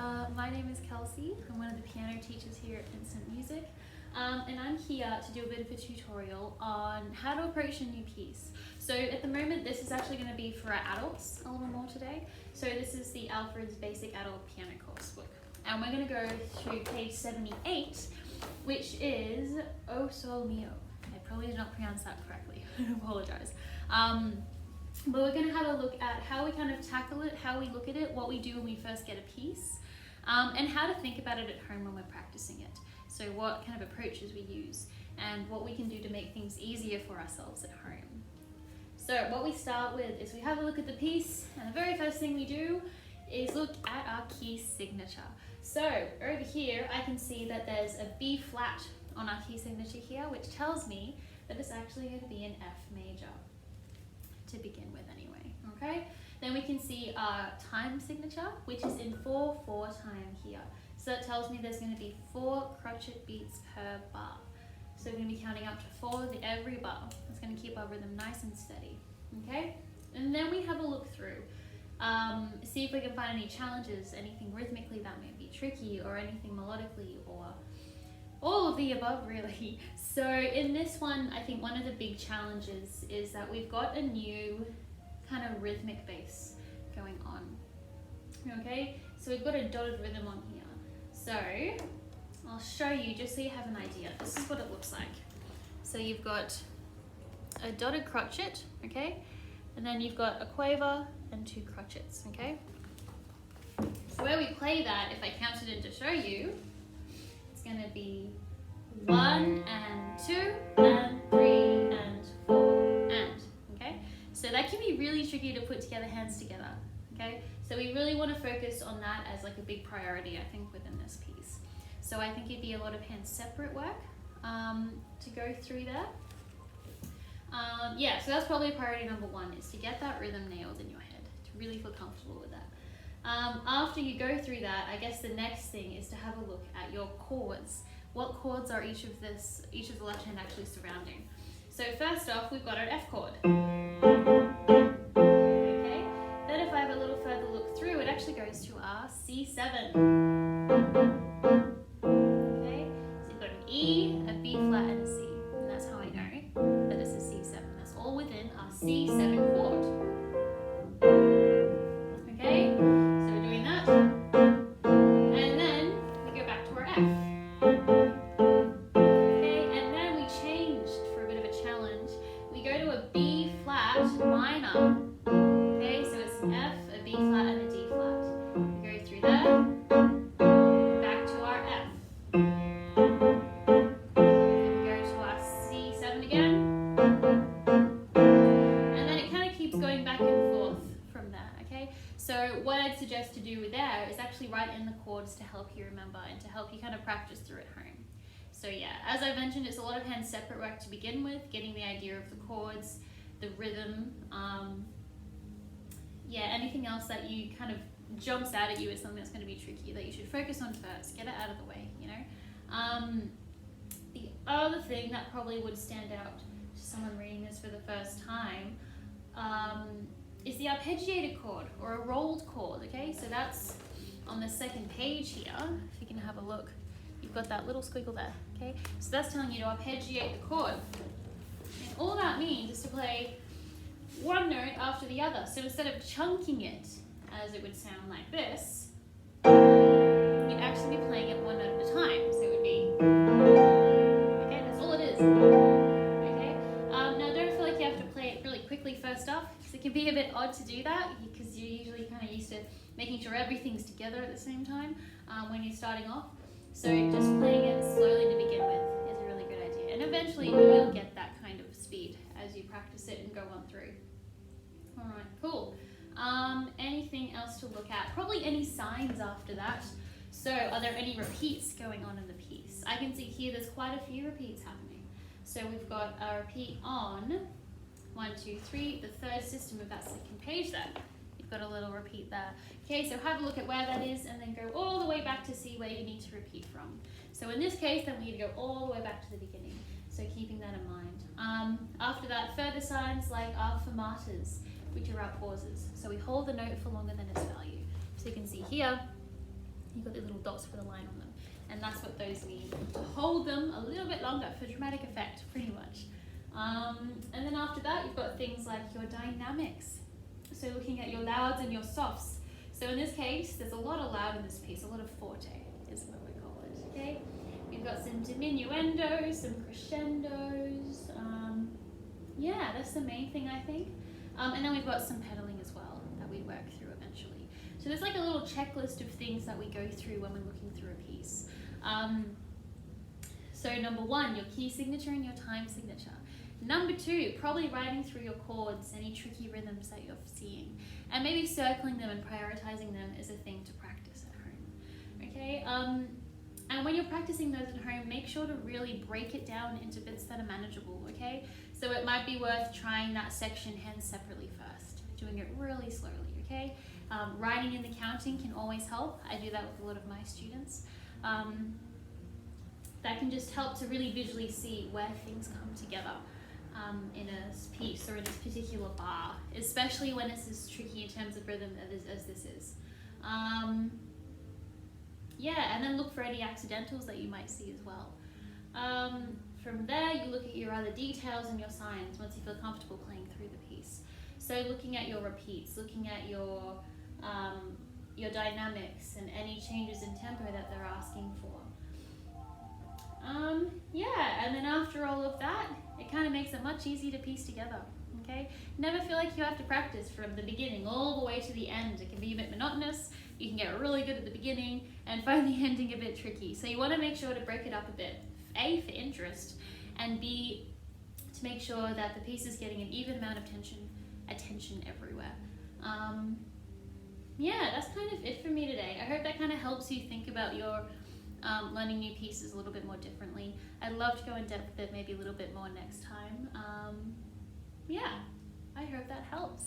My name is Kelsey. I'm one of the piano teachers here at Vincent Music, and I'm here to do a bit of a tutorial on how to approach a new piece. So at the moment, this is actually going to be for our adults a little more today. So this is the Alfred's Basic Adult Piano Course book, and we're going to go through page 78, which is O Sol Mio. I probably did not pronounce that correctly. I apologize. But we're going to have a look at how we kind of tackle it, how we look at it, what we do when we first get a piece, and how to think about it at home when we're practicing it. So what kind of approaches we use and what we can do to make things easier for ourselves at home. So what we start with is we have a look at the piece, and the very first thing we do is look at our key signature. So over here I can see that there's a B flat on our key signature here, which tells me that it's actually going to be an F major to begin with anyway, okay? Then we can see our time signature, which is in 4/4 time here. So that tells me there's going to be 4 crotchet beats per bar. So we're going to be counting up to 4 with every bar. It's going to keep our rhythm nice and steady, okay? And then we have a look through, see if we can find any challenges, anything rhythmically that may be tricky, or anything melodically, or all of the above really. So in this one, I think one of the big challenges is that we've got a new kind of rhythmic bass going on. Okay, so we've got a dotted rhythm on here. So I'll show you just so you have an idea. This is what it looks like. So you've got a dotted crotchet, okay? And then you've got a quaver and 2 crotchets, okay? So where we play that, if I counted in to show you, it's going to be 1 and 2 and 3 and 4 and, okay? So that can be really tricky to put together hands together, okay? So we really want to focus on that as like a big priority, I think, within this piece. So I think it'd be a lot of hand separate work to go through there. Yeah, so that's probably priority number 1, is to get that rhythm nailed in your head, to really feel comfortable with that. After you go through that, I guess the next thing is to have a look at your chords. What chords are each of the left hand actually surrounding? So first off, we've got our F chord. Okay. Then if I have a little further look through, it actually goes to our C7. Okay. So you've got an E, a B flat, and a C. And that's how I know that this is C7. That's all within our C7 chord. Okay. So we're doing that. And then we go back to our F. Minor. Okay, so it's an F, a B flat, and a D flat. We go through that, back to our F. Then we go to our C7 again. And then it kind of keeps going back and forth from there, okay? So what I'd suggest to do there is actually write in the chords to help you remember and to help you kind of practice through at home. So yeah, as I mentioned, it's a lot of hand separate work to begin with, getting the idea of the chords, the rhythm, yeah, anything else that you kind of jumps out at you as something that's going to be tricky that you should focus on first, get it out of the way, you know. The other thing that probably would stand out to someone reading this for the first time is the arpeggiator chord, or a rolled chord, okay? So that's on the second page here, if you can have a look. You've got that little squiggle there, okay? So that's telling you to arpeggiate the chord. And all that means is to play one note after the other. So instead of chunking it, as it would sound like this, you'd actually be playing it one note at a time. So it would be, okay, that's all it is. Okay. Now don't feel like you have to play it really quickly first off, because it can be a bit odd to do that, because you're usually kind of used to making sure everything's together at the same time when you're starting off. So just playing it slowly to begin with is a really good idea. And eventually you'll get that kind of speed as you practice it and go on through. Alright, cool. Anything else to look at? Probably any signs after that. So are there any repeats going on in the piece? I can see here there's quite a few repeats happening. So we've got a repeat on 1, 2, 3, the third system of that second page there. You've got a little repeat there. Okay, so have a look at where that is and then go all the way back to see where you need to repeat from. So in this case, then we need to go all the way back to the beginning. So keeping that in mind. After that, further signs like are fermatas, which are our pauses. So we hold the note for longer than its value. So you can see here, You've got the little dots with a line on them, and that's what those mean, to hold them a little bit longer for dramatic effect, pretty much. And then after that, you've got things like your dynamics. So looking at your louds and your softs. So in this case, there's a lot of loud in this piece, a lot of forte is what we call it, okay? We've got some diminuendos, some crescendos. Yeah, that's the main thing, I think. And then we've got some pedaling as well that we work through eventually. So there's like a little checklist of things that we go through when we're looking through a piece. So number 1, your key signature and your time signature. Number 2, probably writing through your chords, any tricky rhythms that you're seeing, and maybe circling them and prioritizing them is a thing to practice at home. Okay. And when you're practicing those at home, make sure to really break it down into bits that are manageable, okay? So it might be worth trying that section hand separately first, doing it really slowly, okay? Writing in the counting can always help. I do that with a lot of my students. That can just help to really visually see where things come together in a piece or in this particular bar, especially when it's as tricky in terms of rhythm as this is. Yeah, and then look for any accidentals that you might see as well. From there, you look at your other details and your signs once you feel comfortable playing through the piece. So looking at your repeats, looking at your dynamics and any changes in tempo that they're asking for. Yeah, and then after all of that, it kind of makes it much easier to piece together. Okay, never feel like you have to practice from the beginning all the way to the end. It can be a bit monotonous. You can get really good at the beginning and find the ending a bit tricky. So you want to make sure to break it up a bit. A, for interest, and B, to make sure that the piece is getting an even amount of attention everywhere. Yeah, that's kind of it for me today. I hope that kind of helps you think about your learning new pieces a little bit more differently. I'd love to go in depth with it maybe a little bit more next time. Yeah, I hope that helps.